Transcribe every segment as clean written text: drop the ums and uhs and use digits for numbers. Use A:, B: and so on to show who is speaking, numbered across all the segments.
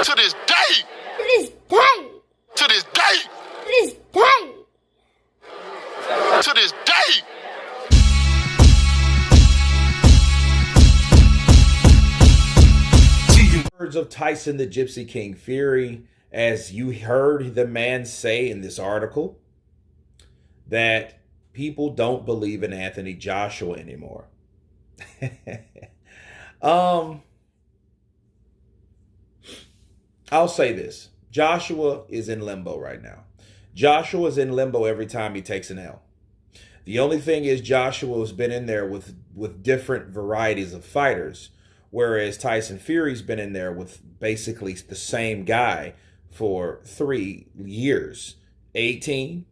A: To this day.
B: To this day.
A: To this day.
B: To this day.
A: To this day.
C: Words of Tyson the Gypsy King Fury, as you heard the man say in this article, that people don't believe in Anthony Joshua anymore. I'll say this. Joshua is in limbo right now. Joshua is in limbo every time he takes an L. The only thing is Joshua has been in there with different varieties of fighters, whereas Tyson Fury's been in there with basically the same guy for 3 years. 18,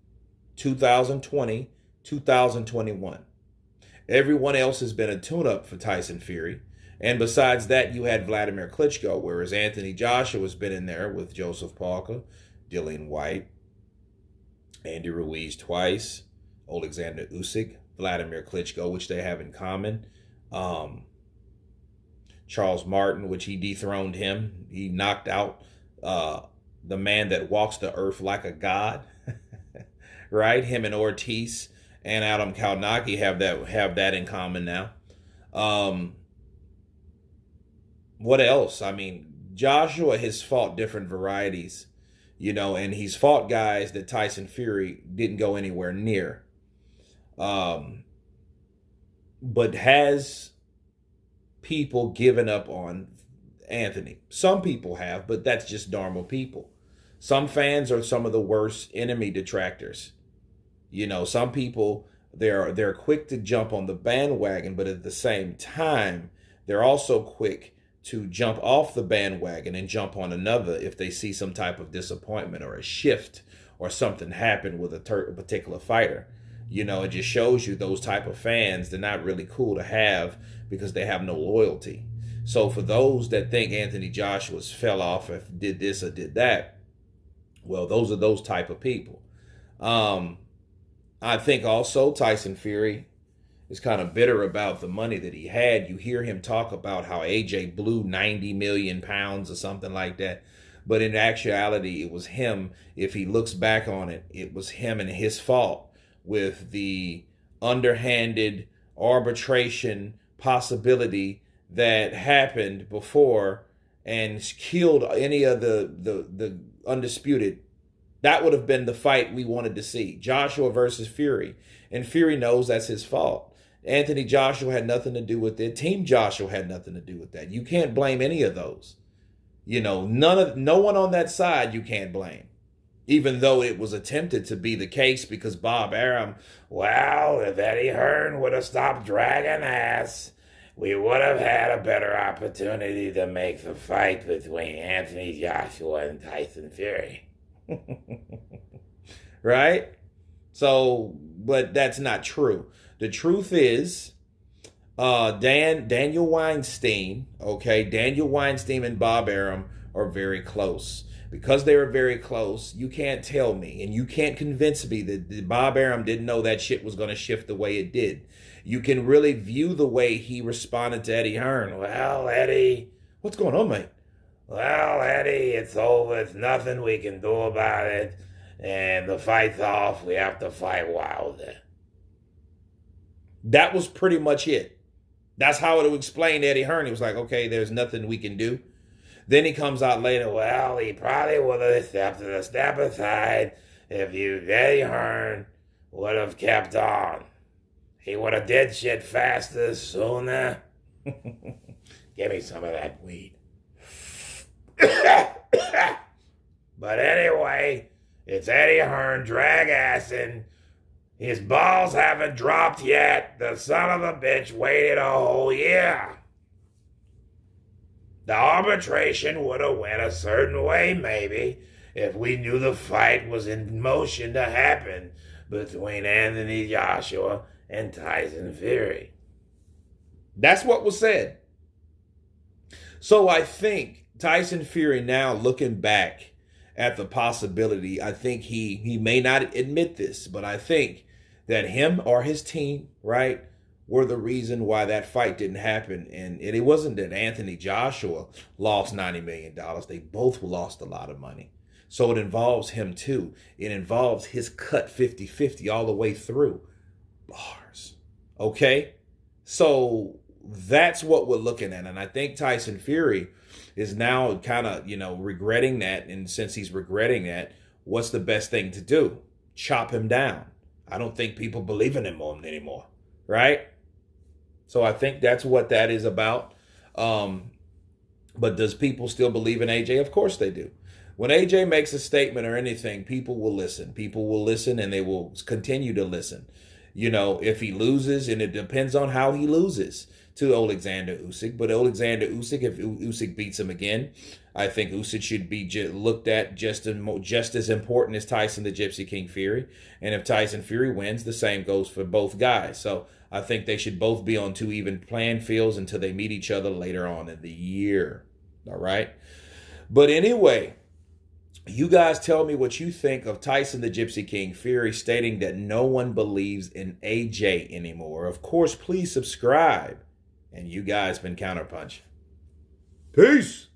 C: 2020, 2021. Everyone else has been a tune-up for Tyson Fury. And besides that, you had Vladimir Klitschko, whereas Anthony Joshua's been in there with Joseph Parker, Dillian White, Andy Ruiz twice, Alexander Usyk, Vladimir Klitschko, which they have in common, Charles Martin, which he dethroned him. He knocked out the man that walks the earth like a god, right? Him and Ortiz and Adam Kalnaki have that in common now. What else? I mean, Joshua has fought different varieties, and he's fought guys that Tyson Fury didn't go anywhere near. But has people given up on Anthony? Some people have, but that's just normal people. Some fans are some of the worst enemy detractors. Some people, they're quick to jump on the bandwagon, but at the same time, they're also quick to jump off the bandwagon and jump on another if they see some type of disappointment or a shift or something happen with a particular fighter. It just shows you those type of fans, they're not really cool to have because they have no loyalty. So for those that think Anthony Joshua fell off or did this or did that, well, those are those type of people. I think also Tyson Fury is kind of bitter about the money that he had. You hear him talk about how AJ blew 90 million pounds or something like that. But in actuality, it was him. If he looks back on it, it was him and his fault with the underhanded arbitration possibility that happened before and killed any of the undisputed. That would have been the fight we wanted to see. Joshua versus Fury. And Fury knows that's his fault. Anthony Joshua had nothing to do with it. Team Joshua had nothing to do with that. You can't blame any of those. No one on that side you can't blame. Even though it was attempted to be the case because Bob Arum, well, if Eddie Hearn would have stopped dragging ass, we would have had a better opportunity to make the fight between Anthony Joshua and Tyson Fury. Right? So, but that's not true. The truth is, Daniel Weinstein, Daniel Weinstein and Bob Arum are very close. Because they were very close, you can't tell me, and you can't convince me that Bob Arum didn't know that shit was going to shift the way it did. You can really view the way he responded to Eddie Hearn. Well, Eddie, what's going on, mate? Well, Eddie, it's over. There's nothing we can do about it. And the fight's off. We have to fight Wilder. That was pretty much it. That's how it would explain Eddie Hearn. He was like, okay, there's nothing we can do. Then he comes out later, well, he probably would have stepped to the step aside if Eddie Hearn would have kept on. He would have did shit faster, sooner. Give me some of that weed. But anyway, it's Eddie Hearn drag-assing. His balls haven't dropped yet. The son of a bitch waited a whole year. The arbitration would have went a certain way, maybe, if we knew the fight was in motion to happen between Anthony Joshua and Tyson Fury. That's what was said. So I think Tyson Fury now, looking back at the possibility, I think he may not admit this, but I think that him or his team, right, were the reason why that fight didn't happen. And it wasn't that Anthony Joshua lost $90 million. They both lost a lot of money. So it involves him too. It involves his cut 50-50 all the way through. Bars. Okay? So that's what we're looking at. And I think Tyson Fury is now kind of, regretting that. And since he's regretting that, what's the best thing to do? Chop him down. I don't think people believe in him anymore. Right? So I think that's what that is about. But does people still believe in AJ? Of course they do. When AJ makes a statement or anything, people will listen. People will listen and they will continue to listen. If he loses, and it depends on how he loses to Alexander Usyk. But Alexander Usyk, if Usyk beats him again, I think Usyk should be looked at just as important as Tyson the Gypsy King Fury. And if Tyson Fury wins, the same goes for both guys. So I think they should both be on two even playing fields until they meet each other later on in the year. All right? But anyway, you guys tell me what you think of Tyson the Gypsy King Fury stating that no one believes in AJ anymore. Of course, please subscribe. And you guys been Counterpunch. Peace.